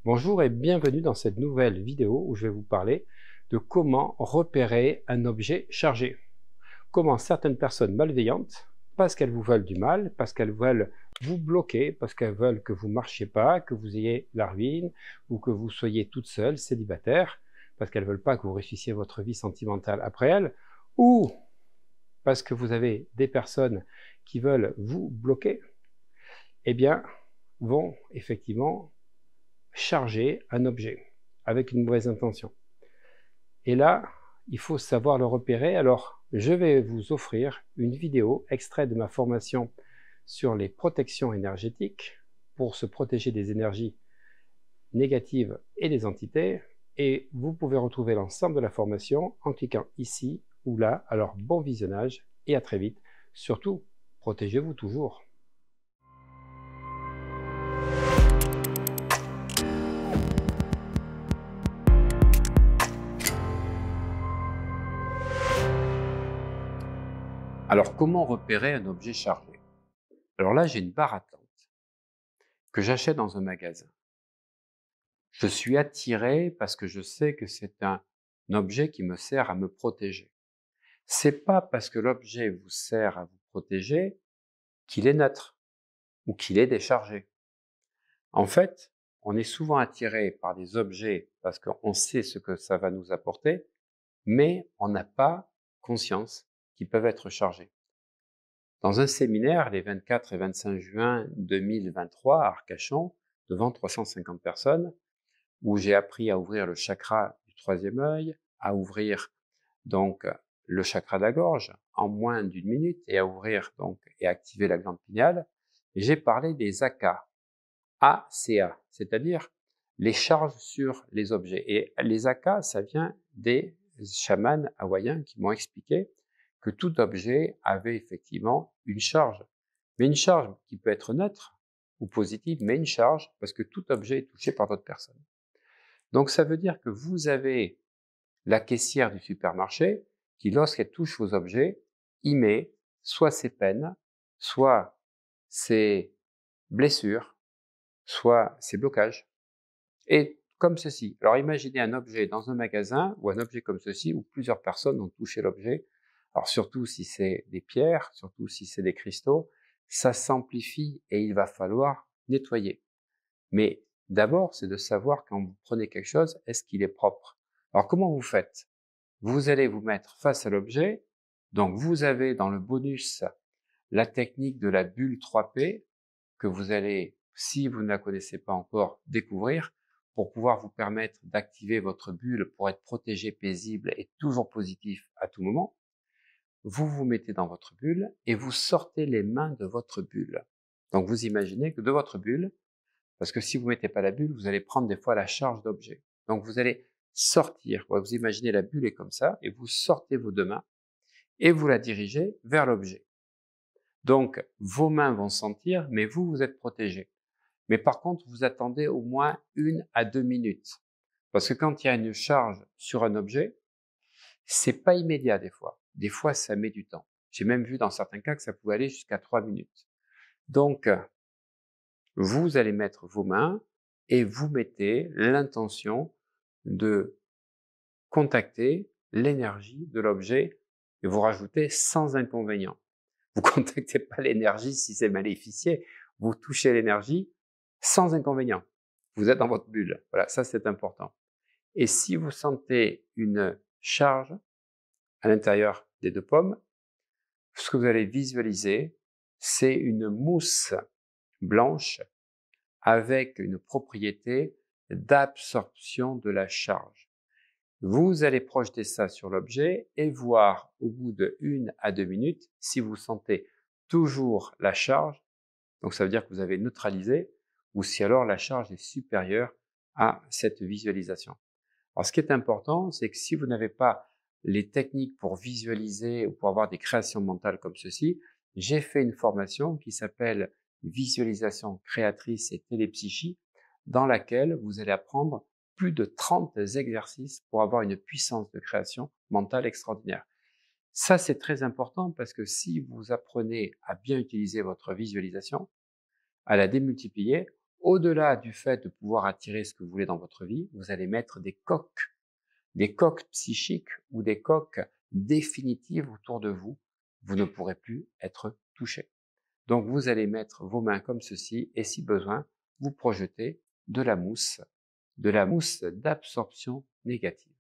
Bonjour et bienvenue dans cette nouvelle vidéo où je vais vous parler de comment repérer un objet chargé. Comment certaines personnes malveillantes, parce qu'elles vous veulent du mal, parce qu'elles veulent vous bloquer, parce qu'elles veulent que vous ne marchiez pas, que vous ayez la ruine ou que vous soyez toute seule, célibataire, parce qu'elles ne veulent pas que vous réussissiez votre vie sentimentale après elles, ou parce que vous avez des personnes qui veulent vous bloquer, eh bien, vont effectivement charger un objet avec une mauvaise intention. Et là, il faut savoir le repérer. Alors, je vais vous offrir une vidéo extrait de ma formation sur les protections énergétiques pour se protéger des énergies négatives et des entités. Et vous pouvez retrouver l'ensemble de la formation en cliquant ici ou là. Alors, bon visionnage et à très vite. Surtout, protégez-vous toujours. Alors, comment repérer un objet chargé? Alors là, j'ai une barre à tente que j'achète dans un magasin. Je suis attiré parce que je sais que c'est un objet qui me sert à me protéger. C'est pas parce que l'objet vous sert à vous protéger qu'il est neutre ou qu'il est déchargé. En fait, on est souvent attiré par des objets parce qu'on sait ce que ça va nous apporter, mais on n'a pas conscience qu'ils peuvent être chargés. Dans un séminaire, les 24 et 25 juin 2023 à Arcachon, devant 350 personnes, où j'ai appris à ouvrir le chakra du troisième œil, à ouvrir donc le chakra de la gorge en moins d'une minute et à ouvrir donc et activer la glande pinéale. Et j'ai parlé des ACA, ACA, c'est-à-dire les charges sur les objets. Et les ACA, ça vient des chamans hawaïens qui m'ont expliqué que tout objet avait effectivement une charge. Mais une charge qui peut être neutre ou positive, mais une charge parce que tout objet est touché par d'autres personnes. Donc ça veut dire que vous avez la caissière du supermarché qui, lorsqu'elle touche vos objets, y met soit ses peines, soit ses blessures, soit ses blocages. Et comme ceci. Alors imaginez un objet dans un magasin ou un objet comme ceci où plusieurs personnes ont touché l'objet. Alors surtout si c'est des pierres, surtout si c'est des cristaux, ça s'amplifie et il va falloir nettoyer. Mais d'abord, c'est de savoir quand vous prenez quelque chose, est-ce qu'il est propre? Alors comment vous faites? Vous allez vous mettre face à l'objet. Donc vous avez dans le bonus la technique de la bulle 3P que vous allez, si vous ne la connaissez pas encore, découvrir pour pouvoir vous permettre d'activer votre bulle pour être protégé, paisible et toujours positif à tout moment. Vous vous mettez dans votre bulle et vous sortez les mains de votre bulle. Donc vous imaginez que de votre bulle, parce que si vous ne mettez pas la bulle, vous allez prendre des fois la charge d'objet. Donc vous allez sortir, vous imaginez la bulle est comme ça, et vous sortez vos deux mains et vous la dirigez vers l'objet. Donc vos mains vont sentir, mais vous, vous êtes protégé. Mais par contre, vous attendez au moins 1 à 2 minutes. Parce que quand il y a une charge sur un objet, c'est pas immédiat des fois. Des fois, ça met du temps. J'ai même vu dans certains cas que ça pouvait aller jusqu'à 3 minutes. Donc, vous allez mettre vos mains et vous mettez l'intention de contacter l'énergie de l'objet et vous rajoutez sans inconvénient. Vous contactez pas l'énergie si c'est maléficié, vous touchez l'énergie sans inconvénient. Vous êtes dans votre bulle. Voilà, ça c'est important. Et si vous sentez une charge à l'intérieur des deux pommes, ce que vous allez visualiser, c'est une mousse blanche avec une propriété d'absorption de la charge. Vous allez projeter ça sur l'objet et voir au bout de 1 à 2 minutes si vous sentez toujours la charge, donc ça veut dire que vous avez neutralisé, ou si alors la charge est supérieure à cette visualisation. Alors ce qui est important, c'est que si vous n'avez pas les techniques pour visualiser ou pour avoir des créations mentales comme ceci, j'ai fait une formation qui s'appelle Visualisation créatrice et télépsychie, dans laquelle vous allez apprendre plus de 30 exercices pour avoir une puissance de création mentale extraordinaire. Ça, c'est très important parce que si vous apprenez à bien utiliser votre visualisation, à la démultiplier, au-delà du fait de pouvoir attirer ce que vous voulez dans votre vie, vous allez mettre des coques psychiques ou des coques définitives autour de vous. Vous ne pourrez plus être touché. Donc vous allez mettre vos mains comme ceci et si besoin, vous projetez de la mousse d'absorption négative.